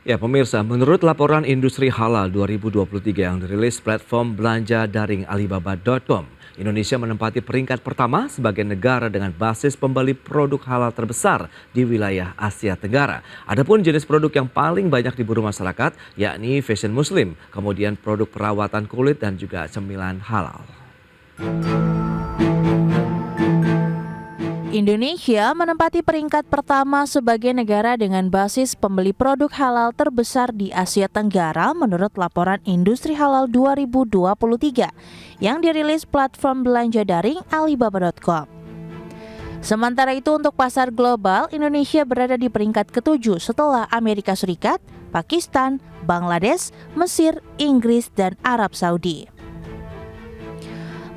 Ya pemirsa, menurut laporan Industri Halal 2023 yang dirilis platform belanja daring Alibaba.com, Indonesia menempati peringkat pertama sebagai negara dengan basis pembeli produk halal terbesar di wilayah Asia Tenggara. Adapun jenis produk yang paling banyak diburu masyarakat yakni fashion muslim, kemudian produk perawatan kulit dan juga cemilan halal. Indonesia menempati peringkat pertama sebagai negara dengan basis pembeli produk halal terbesar di Asia Tenggara menurut laporan Industri Halal 2023 yang dirilis platform belanja daring Alibaba.com. Sementara itu untuk pasar global, Indonesia berada di peringkat ke-7 setelah Amerika Serikat, Pakistan, Bangladesh, Mesir, Inggris, dan Arab Saudi.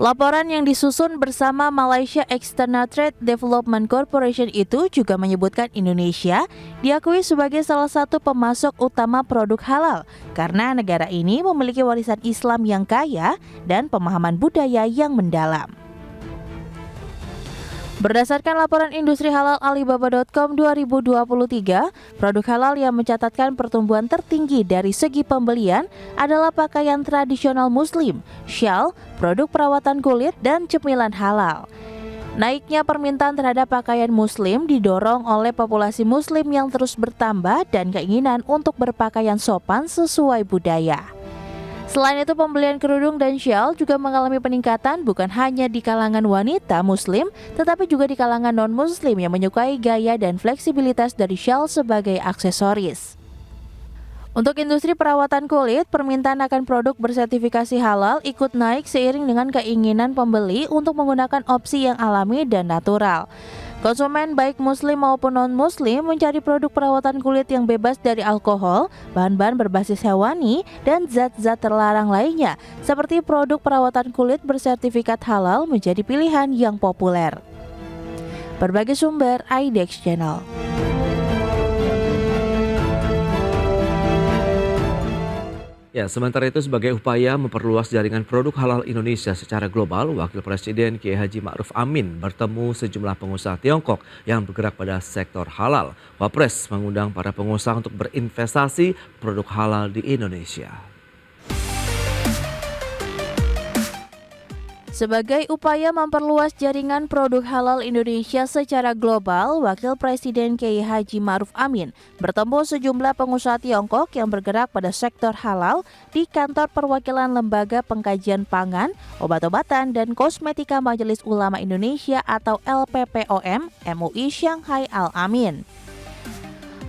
Laporan yang disusun bersama Malaysia External Trade Development Corporation itu juga menyebutkan Indonesia diakui sebagai salah satu pemasok utama produk halal karena negara ini memiliki warisan Islam yang kaya dan pemahaman budaya yang mendalam. Berdasarkan laporan Industri Halal Alibaba.com 2023, produk halal yang mencatatkan pertumbuhan tertinggi dari segi pembelian adalah pakaian tradisional muslim, syal, produk perawatan kulit, dan cemilan halal. Naiknya permintaan terhadap pakaian muslim didorong oleh populasi muslim yang terus bertambah dan keinginan untuk berpakaian sopan sesuai budaya. Selain itu, pembelian kerudung dan syal juga mengalami peningkatan bukan hanya di kalangan wanita muslim, tetapi juga di kalangan non-muslim yang menyukai gaya dan fleksibilitas dari syal sebagai aksesoris. Untuk industri perawatan kulit, permintaan akan produk bersertifikasi halal ikut naik seiring dengan keinginan pembeli untuk menggunakan opsi yang alami dan natural. Konsumen baik muslim maupun non-muslim mencari produk perawatan kulit yang bebas dari alkohol, bahan-bahan berbasis hewani, dan zat-zat terlarang lainnya, seperti produk perawatan kulit bersertifikat halal menjadi pilihan yang populer. Berbagai sumber IDEX Channel. Ya, sementara itu sebagai upaya memperluas jaringan produk halal Indonesia secara global, Wakil Presiden Kiai Haji Ma'ruf Amin bertemu sejumlah pengusaha Tiongkok yang bergerak pada sektor halal. Wapres mengundang para pengusaha untuk berinvestasi produk halal di Indonesia. Sebagai upaya memperluas jaringan produk halal Indonesia secara global, Wakil Presiden Kiai Haji Ma'ruf Amin bertemu sejumlah pengusaha Tiongkok yang bergerak pada sektor halal di kantor perwakilan Lembaga Pengkajian Pangan, Obat-obatan, dan Kosmetika Majelis Ulama Indonesia atau LPPOM MUI Shanghai Al-Amin.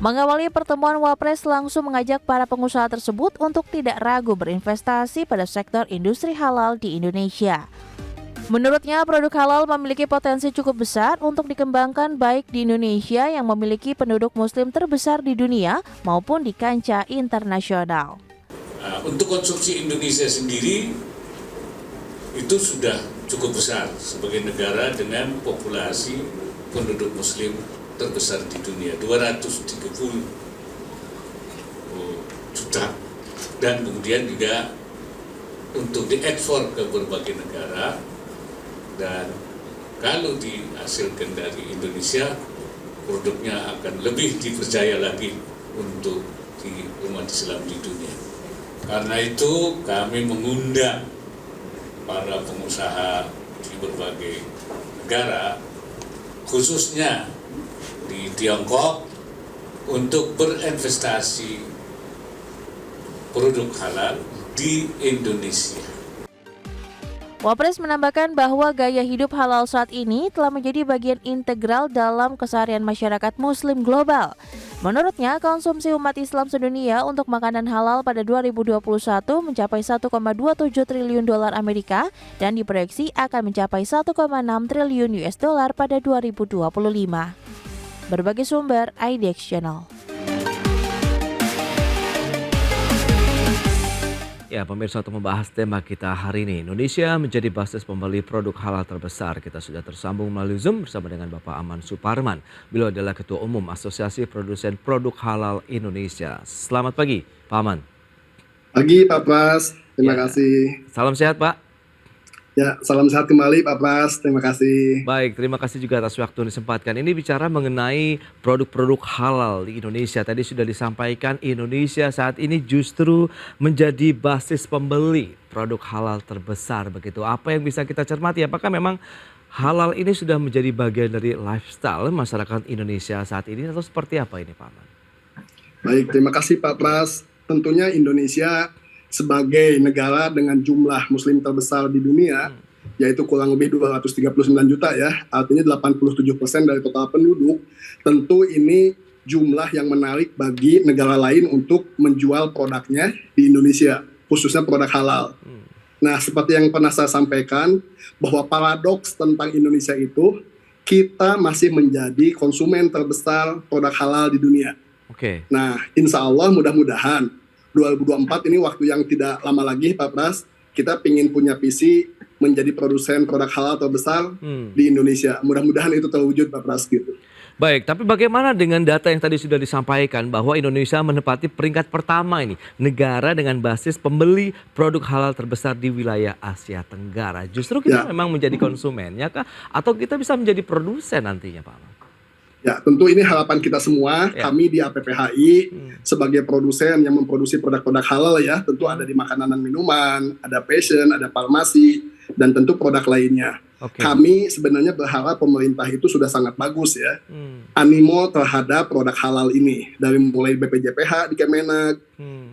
Mengawali pertemuan, Wapres langsung mengajak para pengusaha tersebut untuk tidak ragu berinvestasi pada sektor industri halal di Indonesia. Menurutnya, produk halal memiliki potensi cukup besar untuk dikembangkan baik di Indonesia yang memiliki penduduk muslim terbesar di dunia maupun di kancah internasional. Untuk konsumsi Indonesia sendiri itu sudah cukup besar sebagai negara dengan populasi penduduk muslim terbesar di dunia, 230 juta, dan kemudian juga untuk diekspor ke berbagai negara. Dan kalau dihasilkan dari Indonesia, produknya akan lebih dipercaya lagi untuk di umat Islam di dunia. Karena itu kami mengundang para pengusaha di berbagai negara, khususnya di Tiongkok, untuk berinvestasi produk halal di Indonesia. Wapres menambahkan bahwa gaya hidup halal saat ini telah menjadi bagian integral dalam keseharian masyarakat muslim global. Menurutnya, konsumsi umat Islam sedunia untuk makanan halal pada 2021 mencapai 1,27 triliun dolar Amerika dan diproyeksi akan mencapai 1,6 triliun US dollar pada 2025. Berbagai sumber IDEX Channel. Ya, pemirsa, untuk membahas tema kita hari ini, Indonesia menjadi basis pembeli produk halal terbesar. Kita sudah tersambung melalui Zoom bersama dengan Bapak Aman Suparman. Beliau adalah Ketua Umum Asosiasi Produsen Produk Halal Indonesia. Selamat pagi, Pak Aman. Pagi, Pak Pras. Terima kasih. Salam sehat, Pak. Ya, salam sehat kembali Pak Pras. Terima kasih. Baik, terima kasih juga atas waktu yang disempatkan. Ini bicara mengenai produk-produk halal di Indonesia. Tadi sudah disampaikan Indonesia saat ini justru menjadi basis pembeli produk halal terbesar begitu. Apa yang bisa kita cermati? Apakah memang halal ini sudah menjadi bagian dari lifestyle masyarakat Indonesia saat ini atau seperti apa ini Pak Aman? Baik, terima kasih Pak Pras. Tentunya Indonesia sebagai negara dengan jumlah muslim terbesar di dunia, yaitu kurang lebih 239 juta ya, artinya 87% dari total penduduk, tentu ini jumlah yang menarik bagi negara lain untuk menjual produknya di Indonesia, khususnya produk halal. Nah, seperti yang pernah saya sampaikan, bahwa paradoks tentang Indonesia itu, kita masih menjadi konsumen terbesar produk halal di dunia. Oke. Nah, insya Allah mudah-mudahan 2024 ini waktu yang tidak lama lagi Pak Pras, kita ingin punya visi menjadi produsen produk halal terbesar di Indonesia. Mudah-mudahan itu terwujud Pak Pras gitu. Baik, tapi bagaimana dengan data yang tadi sudah disampaikan bahwa Indonesia menempati peringkat pertama ini, negara dengan basis pembeli produk halal terbesar di wilayah Asia Tenggara. Justru kita memang menjadi konsumennya kah? Atau kita bisa menjadi produsen nantinya Pak Aman? Ya, tentu ini harapan kita semua. Kami di APPHI sebagai produsen yang memproduksi produk-produk halal ya, tentu ada di makanan dan minuman, ada fashion, ada farmasi, dan tentu produk lainnya. Kami sebenarnya berharap pemerintah itu sudah sangat bagus ya, animo terhadap produk halal ini, dari mulai BPJPH di Kemenak,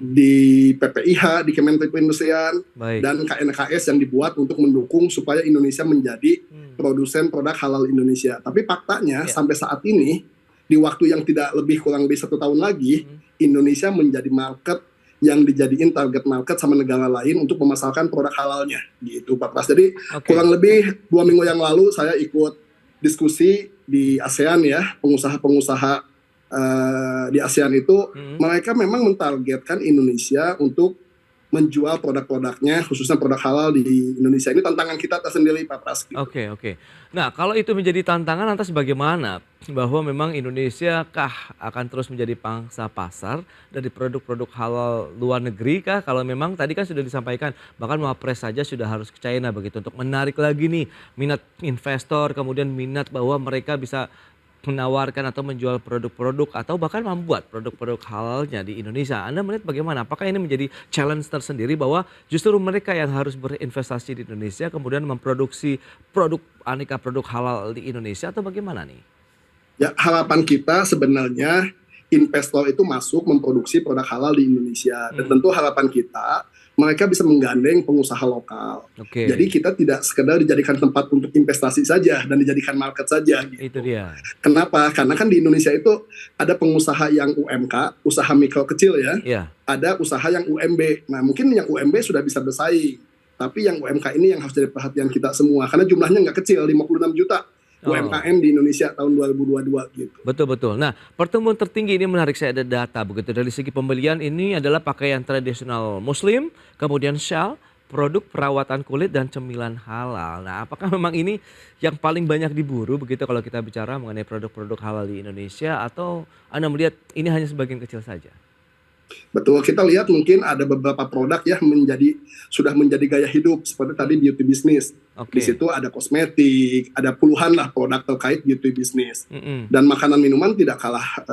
di PPIH di Kementerian Perindustrian, dan KNKS yang dibuat untuk mendukung supaya Indonesia menjadi produsen produk halal Indonesia. Tapi faktanya sampai saat ini, di waktu yang tidak lebih kurang lebih 1 tahun lagi, Indonesia menjadi market yang dijadiin target market sama negara lain untuk memasarkan produk halalnya gitu Pak Pras. Jadi kurang lebih 2 minggu yang lalu saya ikut diskusi di ASEAN ya, pengusaha-pengusaha di ASEAN itu mereka memang mentargetkan Indonesia untuk menjual produk-produknya, khususnya produk halal di Indonesia. Ini tantangan kita tersendiri Pak Pras. Oke. Nah, kalau itu menjadi tantangan, lantas bagaimana bahwa memang Indonesia kah akan terus menjadi pangsa pasar dari produk-produk halal luar negeri kah? Kalau memang tadi kan sudah disampaikan, bahkan Wapres saja sudah harus ke China begitu untuk menarik lagi nih minat investor, kemudian minat bahwa mereka bisa menawarkan atau menjual produk-produk atau bahkan membuat produk-produk halalnya di Indonesia. Anda melihat bagaimana? Apakah ini menjadi challenge tersendiri bahwa justru mereka yang harus berinvestasi di Indonesia kemudian memproduksi produk aneka produk halal di Indonesia atau bagaimana nih? Ya, harapan kita sebenarnya investor itu masuk memproduksi produk halal di Indonesia. Dan tentu harapan kita mereka bisa menggandeng pengusaha lokal. Jadi kita tidak sekedar dijadikan tempat untuk investasi saja dan dijadikan market saja. Gitu. Itu dia. Kenapa? Karena kan di Indonesia itu ada pengusaha yang UMK, usaha mikro kecil ya. Ada usaha yang UMB. Nah mungkin yang UMB sudah bisa bersaing. Tapi yang UMK ini yang harus jadi perhatian kita semua. Karena jumlahnya nggak kecil, 56 juta. UMKM di Indonesia tahun 2022 gitu. Betul. Nah, pertumbuhan tertinggi ini menarik, saya ada data begitu. Dari segi pembelian ini adalah pakaian tradisional Muslim, kemudian shawl, produk perawatan kulit dan cemilan halal. Nah, apakah memang ini yang paling banyak diburu begitu kalau kita bicara mengenai produk-produk halal di Indonesia atau Anda melihat ini hanya sebagian kecil saja? Betul, kita lihat mungkin ada beberapa produk ya sudah menjadi gaya hidup seperti tadi beauty business. Di situ ada kosmetik, ada puluhan lah produk terkait beauty business. Dan makanan minuman tidak kalah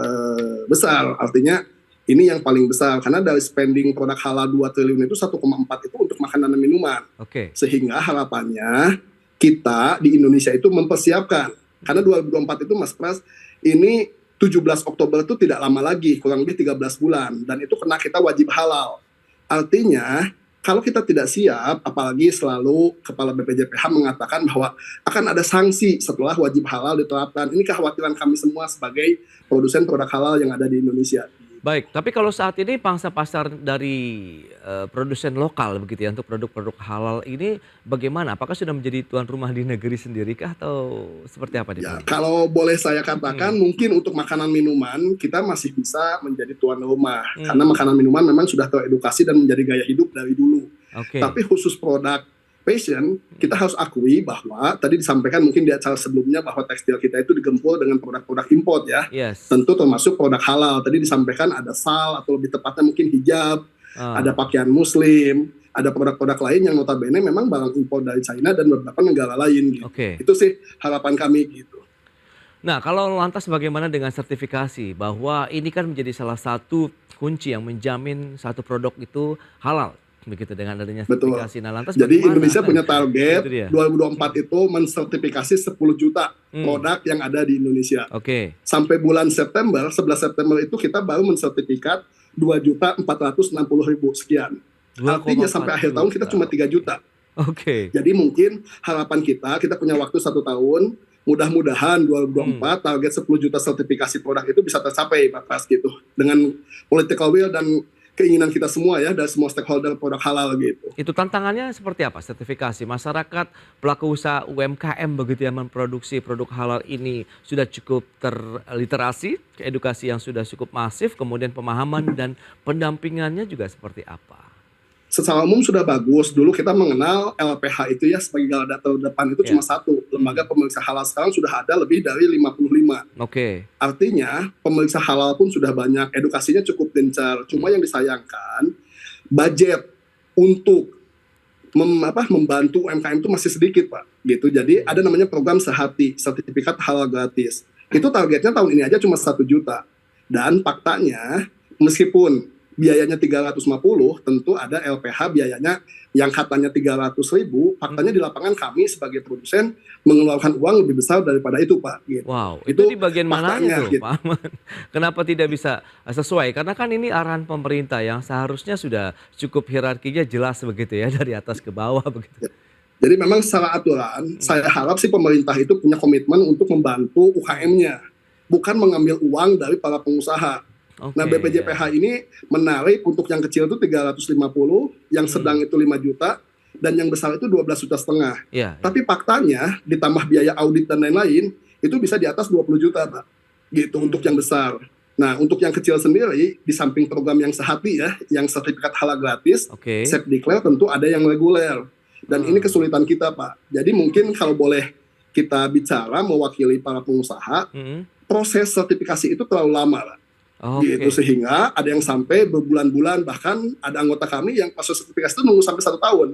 besar, artinya ini yang paling besar karena dari spending produk halal 2 triliun itu 1,4 itu untuk makanan dan minuman. Sehingga harapannya kita di Indonesia itu mempersiapkan karena 2024 itu Mas Pras ini 17 Oktober itu tidak lama lagi, kurang lebih 13 bulan. Dan itu kena kita wajib halal. Artinya, kalau kita tidak siap, apalagi selalu Kepala BPJPH mengatakan bahwa akan ada sanksi setelah wajib halal diterapkan. Ini kekhawatiran kami semua sebagai produsen produk halal yang ada di Indonesia. Baik, tapi kalau saat ini pangsa pasar dari produsen lokal begitu ya untuk produk-produk halal ini bagaimana? Apakah sudah menjadi tuan rumah di negeri sendiri kah atau seperti apa? Ya, kalau boleh saya katakan mungkin untuk makanan minuman kita masih bisa menjadi tuan rumah karena makanan minuman memang sudah teredukasi dan menjadi gaya hidup dari dulu. Tapi khusus produk fashion, kita harus akui bahwa tadi disampaikan mungkin di acara sebelumnya bahwa tekstil kita itu digempur dengan produk-produk import ya. Tentu termasuk produk halal. Tadi disampaikan ada sal atau lebih tepatnya mungkin hijab, ada pakaian muslim, ada produk-produk lain yang notabene memang barang impor dari China dan beberapa negara lain gitu. Oke. Itu sih harapan kami gitu. Nah, kalau lantas bagaimana dengan sertifikasi bahwa ini kan menjadi salah satu kunci yang menjamin satu produk itu halal begitu dengan adanya Betul. sertifikasi. Nah, lantas Jadi bagaimana? Indonesia punya Itu target dia. 2024 itu mensertifikasi 10 juta produk yang ada di Indonesia. Oke. Sampai bulan September, 11 September itu kita baru mensertifikat 2.460.000 sekian. Artinya sampai akhir tahun kita cuma 3 juta. Oke. Jadi mungkin harapan kita punya waktu 1 tahun, mudah-mudahan 2024 target 10 juta sertifikasi produk itu bisa tercapai Pak Pras gitu. Dengan political will dan keinginan kita semua ya, dari semua stakeholder produk halal gitu. Itu tantangannya seperti apa? Sertifikasi masyarakat, pelaku usaha UMKM begitu yang memproduksi produk halal ini sudah cukup terliterasi, edukasi yang sudah cukup masif, kemudian pemahaman dan pendampingannya juga seperti apa? Secara umum sudah bagus. Dulu kita mengenal LPH itu ya sebagai garda terdepan itu cuma satu. Lembaga pemeriksa halal sekarang sudah ada lebih dari 55. Oke. Artinya pemeriksa halal pun sudah banyak, edukasinya cukup gencar. Cuma yang disayangkan budget untuk membantu UMKM itu masih sedikit Pak. Gitu. Jadi ada namanya program Sehati, sertifikat halal gratis. Itu targetnya tahun ini aja cuma 1 juta. Dan faktanya meskipun biayanya 350, tentu ada LPH biayanya yang katanya 300.000, faktanya di lapangan kami sebagai produsen mengeluarkan uang lebih besar daripada itu Pak. Gitu. Wow, itu di bagian mananya tuh gitu. Pak Aman? Kenapa tidak bisa sesuai? Karena kan ini arahan pemerintah yang seharusnya sudah cukup hierarkinya jelas begitu ya, dari atas ke bawah begitu. Jadi memang secara aturan, saya harap sih pemerintah itu punya komitmen untuk membantu UKM-nya, bukan mengambil uang dari para pengusaha. Oke, Nah BPJPH ini menarik untuk yang kecil itu 350, yang sedang itu 5 juta, dan yang besar itu 12,5 juta. Ya. Tapi faktanya ditambah biaya audit dan lain-lain, itu bisa di atas 20 juta Pak. Gitu untuk yang besar. Nah untuk yang kecil sendiri, di samping program yang Sehati ya, yang sertifikat halal gratis, Oke. Safe Declare tentu ada yang reguler. Dan ini kesulitan kita Pak. Jadi mungkin kalau boleh kita bicara mewakili para pengusaha, proses sertifikasi itu terlalu lama Pak. Oke. Gitu, sehingga ada yang sampai berbulan-bulan, bahkan ada anggota kami yang proses sertifikasi itu nunggu sampai 1 tahun.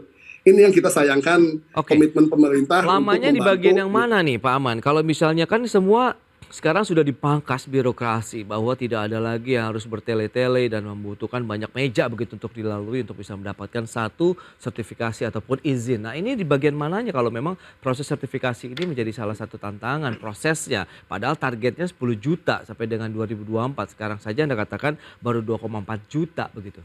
Ini yang kita sayangkan. Oke. Komitmen pemerintah. Lamanya untuk di bagian yang membantu. mana nih Pak Aman? Kalau misalnya kan semua sekarang sudah dipangkas birokrasi bahwa tidak ada lagi yang harus bertele-tele dan membutuhkan banyak meja begitu untuk dilalui untuk bisa mendapatkan satu sertifikasi ataupun izin. Nah ini di bagian mananya kalau memang proses sertifikasi ini menjadi salah satu tantangan prosesnya. Padahal targetnya 10 juta sampai dengan 2024. Sekarang saja Anda katakan baru 2,4 juta begitu.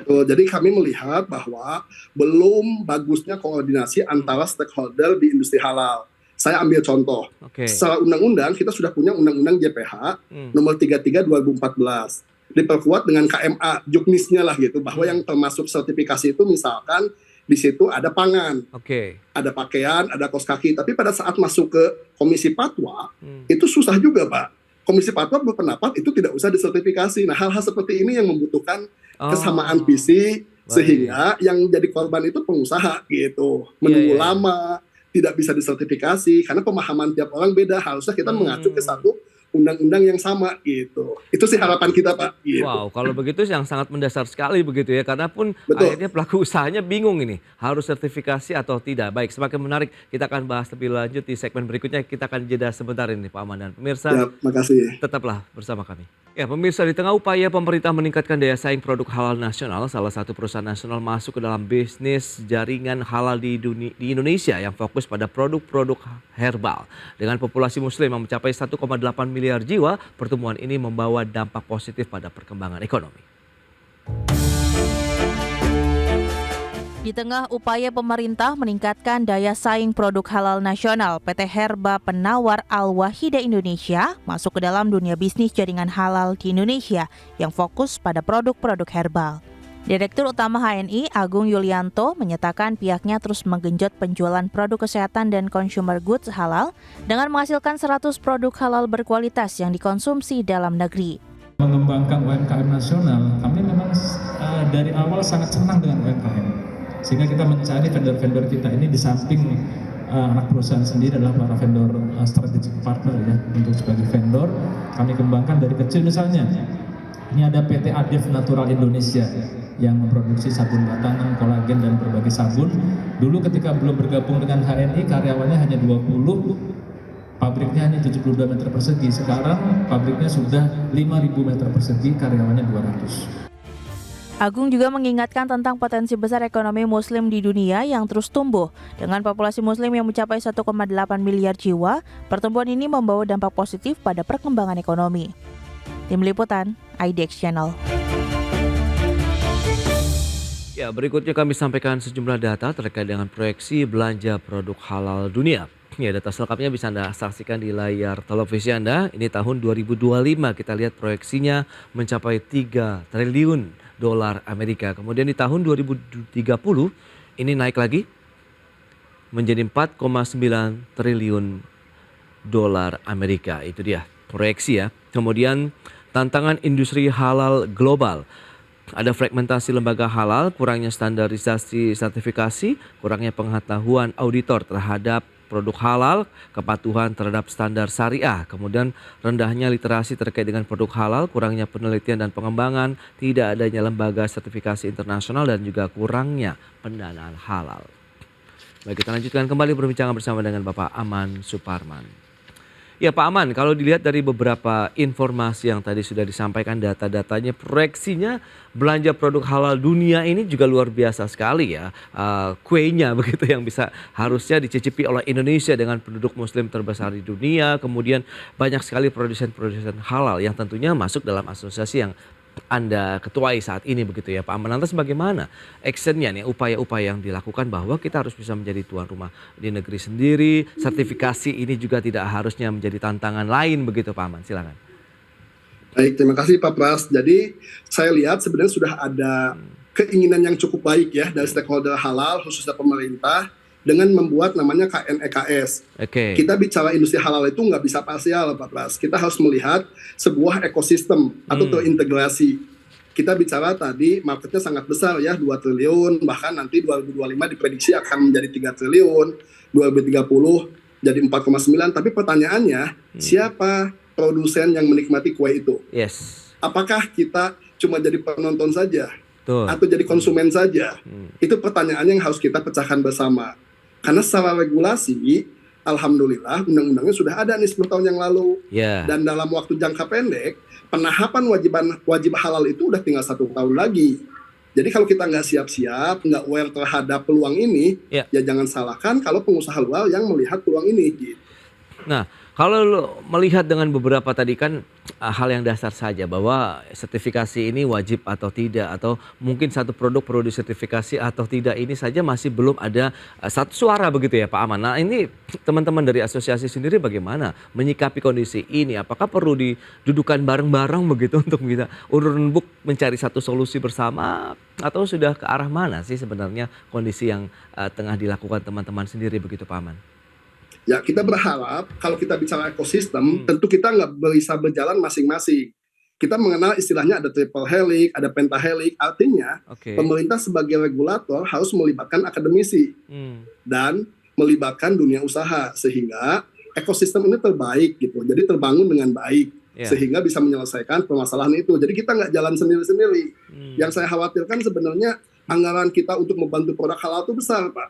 Jadi kami melihat bahwa belum bagusnya koordinasi antara stakeholder di industri halal. Saya ambil contoh, secara undang-undang kita sudah punya undang-undang JPH nomor 33 2014. Diperkuat dengan KMA, juknisnya lah gitu, bahwa yang termasuk sertifikasi itu misalkan di situ ada pangan, ada pakaian, ada kaos kaki. Tapi pada saat masuk ke Komisi Fatwa, itu susah juga Pak. Komisi Fatwa berpendapat itu tidak usah disertifikasi. Nah hal-hal seperti ini yang membutuhkan kesamaan visi, sehingga yang jadi korban itu pengusaha gitu. Menunggu lama, tidak bisa disertifikasi karena pemahaman tiap orang beda. Harusnya kita mengacu ke satu undang-undang yang sama gitu. Itu sih harapan kita Pak. Gitu. Wow, kalau begitu yang sangat mendasar sekali begitu ya. Karena pun akhirnya pelaku usahanya bingung ini harus sertifikasi atau tidak. Baik, semakin menarik kita akan bahas lebih lanjut di segmen berikutnya. Kita akan jeda sebentar ini Pak Aman dan pemirsa. Ya, makasih. Tetaplah bersama kami. Ya pemirsa, di tengah upaya pemerintah meningkatkan daya saing produk halal nasional, salah satu perusahaan nasional masuk ke dalam bisnis jaringan halal di Indonesia yang fokus pada produk-produk herbal. Dengan populasi muslim yang mencapai 1,8 miliar jiwa, pertumbuhan ini membawa dampak positif pada perkembangan ekonomi. Di tengah upaya pemerintah meningkatkan daya saing produk halal nasional, PT Herba Penawar Al-Wahida Indonesia masuk ke dalam dunia bisnis jaringan halal di Indonesia yang fokus pada produk-produk herbal. Direktur Utama HNI Agung Yulianto menyatakan pihaknya terus menggenjot penjualan produk kesehatan dan consumer goods halal dengan menghasilkan 100 produk halal berkualitas yang dikonsumsi dalam negeri. Mengembangkan UMKM nasional, kami memang dari awal sangat senang dengan UMKM. Sehingga kita mencari vendor-vendor kita ini di samping anak perusahaan sendiri adalah para vendor strategic partner ya. Untuk sebagai vendor kami kembangkan dari kecil misalnya. Ini ada PT Adef Natural Indonesia. yang memproduksi sabun batangan, kolagen, dan berbagai sabun. Dulu ketika belum bergabung dengan HNI, karyawannya hanya 20, pabriknya hanya 72 meter persegi. Sekarang pabriknya sudah 5.000 meter persegi, karyawannya 200. Agung juga mengingatkan tentang potensi besar ekonomi muslim di dunia yang terus tumbuh. Dengan populasi muslim yang mencapai 1,8 miliar jiwa, pertumbuhan ini membawa dampak positif pada perkembangan ekonomi. Tim Liputan, IDX Channel. Ya, berikutnya kami sampaikan sejumlah data terkait dengan proyeksi belanja produk halal dunia. Ya, data selengkapnya bisa Anda saksikan di layar televisi Anda. Ini tahun 2025, kita lihat proyeksinya mencapai 3 triliun dolar Amerika. Kemudian di tahun 2030 ini naik lagi menjadi 4,9 triliun dolar Amerika. Itu dia proyeksi ya. Kemudian tantangan industri halal global. Ada fragmentasi lembaga halal, kurangnya standarisasi sertifikasi, kurangnya pengetahuan auditor terhadap produk halal, kepatuhan terhadap standar syariah, kemudian rendahnya literasi terkait dengan produk halal, kurangnya penelitian dan pengembangan, tidak adanya lembaga sertifikasi internasional, dan juga kurangnya pendanaan halal. Baik, kita lanjutkan kembali perbincangan bersama dengan Bapak Aman Suparman. Ya Pak Aman, kalau dilihat dari beberapa informasi yang tadi sudah disampaikan, data-datanya, proyeksinya belanja produk halal dunia ini juga luar biasa sekali ya. Kuenya begitu yang bisa harusnya dicicipi oleh Indonesia dengan penduduk muslim terbesar di dunia. Kemudian banyak sekali produsen-produsen halal yang tentunya masuk dalam asosiasi yang Anda ketuai saat ini begitu ya Pak Aman. Lantas bagaimana actionnya nih, upaya-upaya yang dilakukan bahwa kita harus bisa menjadi tuan rumah di negeri sendiri. Sertifikasi ini juga tidak harusnya menjadi tantangan lain begitu Pak Aman, silakan. Baik, terima kasih Pak Pras. Jadi saya lihat sebenarnya sudah ada keinginan yang cukup baik ya dari stakeholder halal khususnya pemerintah dengan membuat namanya KNEKS. Oke. Kita bicara industri halal itu nggak bisa parsial Pak Pras. Kita harus melihat sebuah ekosistem atau terintegrasi. Kita bicara tadi marketnya sangat besar ya, 2 triliun, bahkan nanti 2025 diprediksi akan menjadi 3 triliun, 2030 jadi 4,9. Tapi pertanyaannya, siapa produsen yang menikmati kue itu? Yes. Apakah kita cuma jadi penonton saja? Betul. Atau jadi konsumen saja? Itu pertanyaan yang harus kita pecahkan bersama. Karena secara regulasi, alhamdulillah undang-undangnya sudah ada nih 10 tahun yang lalu. Yeah. Dan dalam waktu jangka pendek, penahapan wajib halal itu udah tinggal 1 tahun lagi. Jadi kalau kita nggak siap-siap, nggak aware terhadap peluang ini, Yeah. ya jangan salahkan kalau pengusaha luar yang melihat peluang ini. Gitu. Nah, kalau lo melihat dengan beberapa tadi kan hal yang dasar saja bahwa sertifikasi ini wajib atau tidak, atau mungkin satu produk perlu disertifikasi atau tidak, ini saja masih belum ada satu suara begitu ya Pak Aman. Nah ini teman-teman dari asosiasi sendiri bagaimana menyikapi kondisi ini? Apakah perlu didudukan bareng-bareng begitu untuk kita urun-urun mencari satu solusi bersama, atau sudah ke arah mana sih sebenarnya kondisi yang tengah dilakukan teman-teman sendiri begitu Pak Aman? Ya kita berharap kalau kita bicara ekosistem, tentu kita nggak bisa berjalan masing-masing. Kita mengenal istilahnya ada triple helix, ada pentahelix, artinya pemerintah sebagai regulator harus melibatkan akademisi dan melibatkan dunia usaha sehingga ekosistem ini terbaik gitu. Jadi terbangun dengan baik sehingga bisa menyelesaikan permasalahan itu. Jadi kita nggak jalan sendiri-sendiri. Yang saya khawatirkan sebenarnya anggaran kita untuk membantu produk halal itu besar Pak.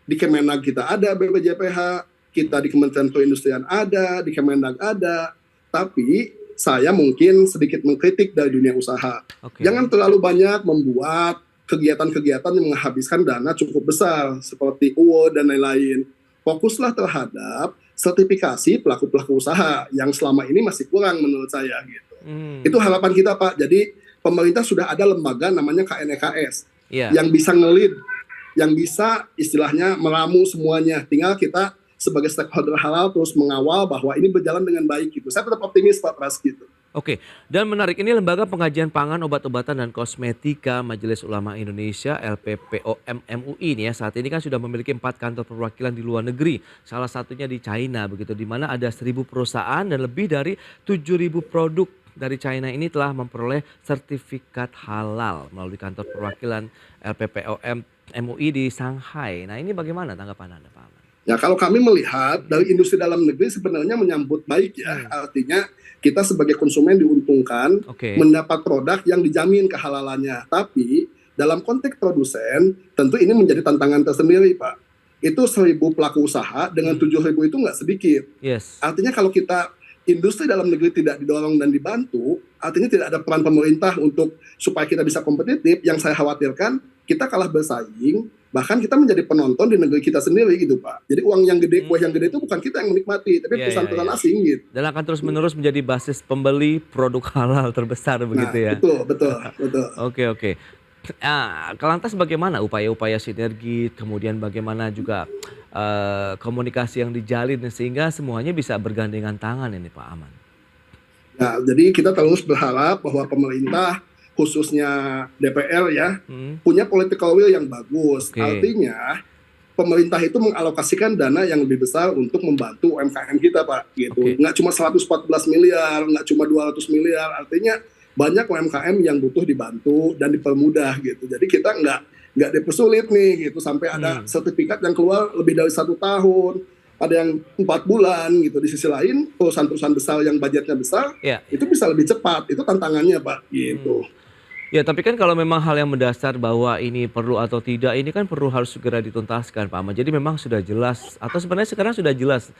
Di Kemenag kita ada BPJPH, kita di Kementerian Perindustrian ada, di Kemendag ada, tapi saya mungkin sedikit mengkritik dari dunia usaha. Jangan terlalu banyak membuat kegiatan-kegiatan yang menghabiskan dana cukup besar, seperti UO dan lain-lain. Fokuslah terhadap sertifikasi pelaku-pelaku usaha, yang selama ini masih kurang menurut saya. Gitu. Itu harapan kita Pak, jadi pemerintah sudah ada lembaga namanya KNEKS, yang bisa nge-lead, yang bisa istilahnya meramu semuanya, tinggal kita sebagai stakeholder halal terus mengawal bahwa ini berjalan dengan baik gitu. Saya tetap optimis Pak Pras gitu. Oke, dan menarik ini Lembaga Pengkajian Pangan, Obat-obatan dan Kosmetika Majelis Ulama Indonesia LPPOM MUI ini ya, saat ini kan sudah memiliki 4 kantor perwakilan di luar negeri. Salah satunya di China begitu, di mana ada 1.000 perusahaan dan lebih dari 7.000 produk dari China ini telah memperoleh sertifikat halal melalui kantor perwakilan LPPOM MUI di Shanghai. Nah, ini bagaimana tanggapan Anda Pak Aman? Ya kalau kami melihat dari industri dalam negeri sebenarnya menyambut baik ya. Artinya kita sebagai konsumen diuntungkan mendapat produk yang dijamin kehalalannya. Tapi dalam konteks produsen, tentu ini menjadi tantangan tersendiri, Pak. Itu 1.000 pelaku usaha dengan 7.000 itu nggak sedikit. Yes. Artinya kalau kita industri dalam negeri tidak didorong dan dibantu, artinya tidak ada peran pemerintah untuk supaya kita bisa kompetitif. Yang saya khawatirkan kita kalah bersaing, bahkan kita menjadi penonton di negeri kita sendiri gitu, Pak. Jadi uang yang gede, kue yang gede itu bukan kita yang menikmati, tapi perusahaan-perusahaan asing gitu. Dan akan terus-menerus menjadi basis pembeli produk halal terbesar begitu ya. Betul. Oke. Lantas bagaimana upaya-upaya sinergi, kemudian bagaimana juga komunikasi yang dijalin sehingga semuanya bisa bergandengan tangan ini Pak Aman? Nah, jadi kita terus berharap bahwa pemerintah khususnya DPR ya punya political will yang bagus. Artinya pemerintah itu mengalokasikan dana yang lebih besar untuk membantu UMKM kita, Pak. Gitu. Nggak cuma 114 miliar, nggak cuma 200 miliar. Artinya banyak UMKM yang butuh dibantu dan dipermudah gitu. Jadi kita nggak dipersulit nih gitu sampai ada sertifikat yang keluar lebih dari 1 tahun, ada yang 4 bulan gitu. Di sisi lain perusahaan-perusahaan besar yang budgetnya besar itu bisa lebih cepat. Itu tantangannya, Pak. Gitu. Ya, tapi kan kalau memang hal yang mendasar bahwa ini perlu atau tidak, ini kan perlu harus segera dituntaskan, Pak Ahmad. Jadi memang sudah jelas, atau sebenarnya sekarang sudah jelas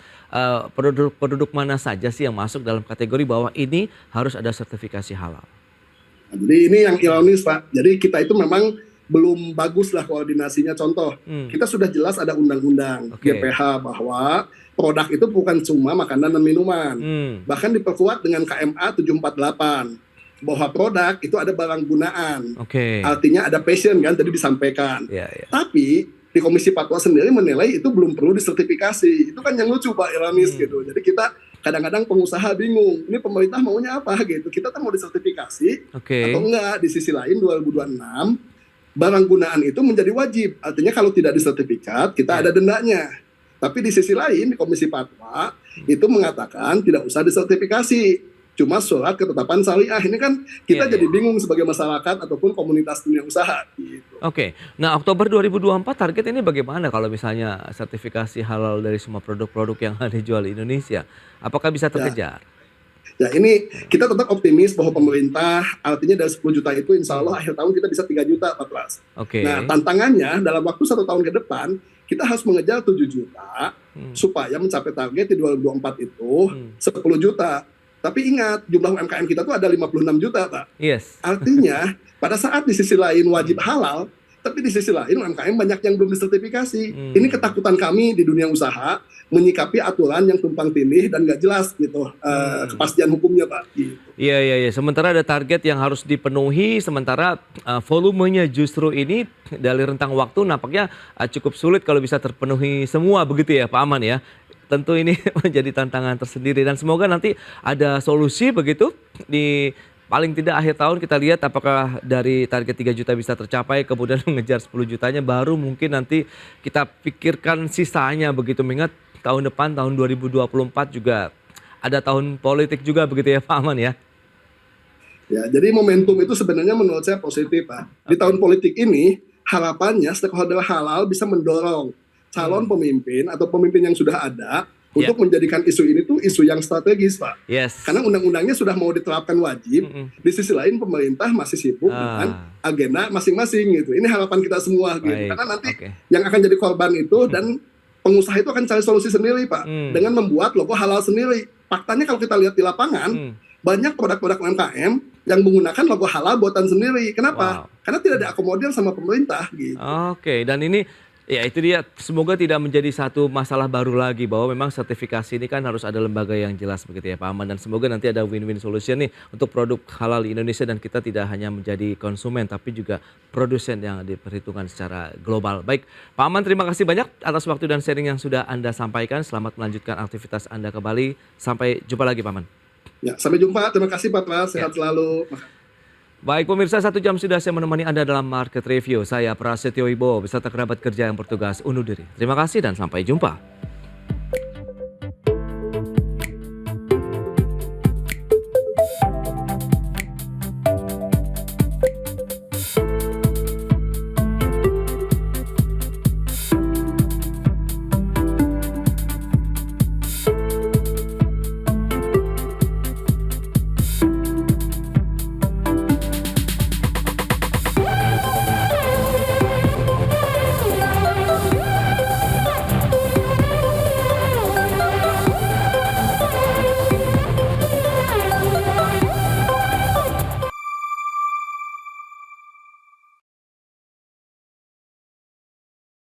produk mana saja sih yang masuk dalam kategori bahwa ini harus ada sertifikasi halal. Jadi ini yang ironis, Pak. Jadi kita itu memang belum bagus lah koordinasinya. Contoh, kita sudah jelas ada undang-undang GPH bahwa produk itu bukan cuma makanan dan minuman. Bahkan diperkuat dengan KMA 748. Bahwa produk itu ada barang gunaan, artinya ada passion kan tadi disampaikan. Tapi di Komisi Fatwa sendiri menilai itu belum perlu disertifikasi. Itu kan yang lucu, Pak, ironis gitu. Jadi kita kadang-kadang pengusaha bingung, ini pemerintah maunya apa gitu. Kita kan mau disertifikasi atau enggak. Di sisi lain 2026 barang gunaan itu menjadi wajib. Artinya kalau tidak disertifikat kita ada dendanya. Tapi di sisi lain di Komisi Fatwa itu mengatakan tidak usah disertifikasi. Cuma surat ketetapan syariah. Ini kan kita jadi bingung sebagai masyarakat ataupun komunitas dunia usaha. Gitu. Nah Oktober 2024 target ini bagaimana kalau misalnya sertifikasi halal dari semua produk-produk yang dijual di Indonesia? Apakah bisa terkejar? Ya ini kita tetap optimis bahwa pemerintah artinya dari 10 juta itu insya Allah akhir tahun kita bisa 3 juta, Pak Pras. Nah tantangannya dalam waktu 1 tahun ke depan kita harus mengejar 7 juta supaya mencapai target di 2024 itu 10 juta. Tapi ingat, jumlah UMKM kita tuh ada 56 juta, Pak. Artinya, pada saat di sisi lain wajib halal, tapi di sisi lain UMKM banyak yang belum disertifikasi. Ini ketakutan kami di dunia usaha, menyikapi aturan yang tumpang tindih dan nggak jelas gitu, kepastian hukumnya, Pak. Gitu. Iya. Sementara ada target yang harus dipenuhi, sementara volumenya justru ini dari rentang waktu nampaknya cukup sulit kalau bisa terpenuhi semua, begitu ya, Pak Aman ya. Tentu ini menjadi tantangan tersendiri dan semoga nanti ada solusi begitu di paling tidak akhir tahun kita lihat apakah dari target 3 juta bisa tercapai kemudian mengejar 10 jutanya baru mungkin nanti kita pikirkan sisanya begitu mengingat tahun depan tahun 2024 juga ada tahun politik juga begitu ya Pak Aman ya. Ya, jadi momentum itu sebenarnya menurut saya positif, Pak. Di tahun politik ini harapannya stakeholder halal bisa mendorong calon pemimpin atau pemimpin yang sudah ada untuk menjadikan isu ini tuh isu yang strategis, Pak. Karena undang-undangnya sudah mau diterapkan wajib, di sisi lain pemerintah masih sibuk dengan agenda masing-masing gitu. Ini harapan kita semua gitu. Karena nanti yang akan jadi korban itu dan pengusaha itu akan cari solusi sendiri, Pak, dengan membuat logo halal sendiri. Faktanya kalau kita lihat di lapangan, banyak produk-produk UMKM yang menggunakan logo halal buatan sendiri. Kenapa? Karena tidak diakomodir sama pemerintah gitu. Dan ini ya itu dia, semoga tidak menjadi satu masalah baru lagi bahwa memang sertifikasi ini kan harus ada lembaga yang jelas begitu ya Pak Aman dan semoga nanti ada win-win solution nih untuk produk halal di Indonesia dan kita tidak hanya menjadi konsumen tapi juga produsen yang diperhitungkan secara global. Baik Pak Aman, terima kasih banyak atas waktu dan sharing yang sudah Anda sampaikan. Selamat melanjutkan aktivitas Anda kembali. Sampai jumpa lagi Pak Aman. Ya, sampai jumpa. Terima kasih Pak Pras. Sehat selalu. Baik pemirsa, 1 jam sudah saya menemani Anda dalam Market Review. Saya Prasetyo Wibowo beserta kerabat kerja yang bertugas undur diri. Terima kasih dan sampai jumpa.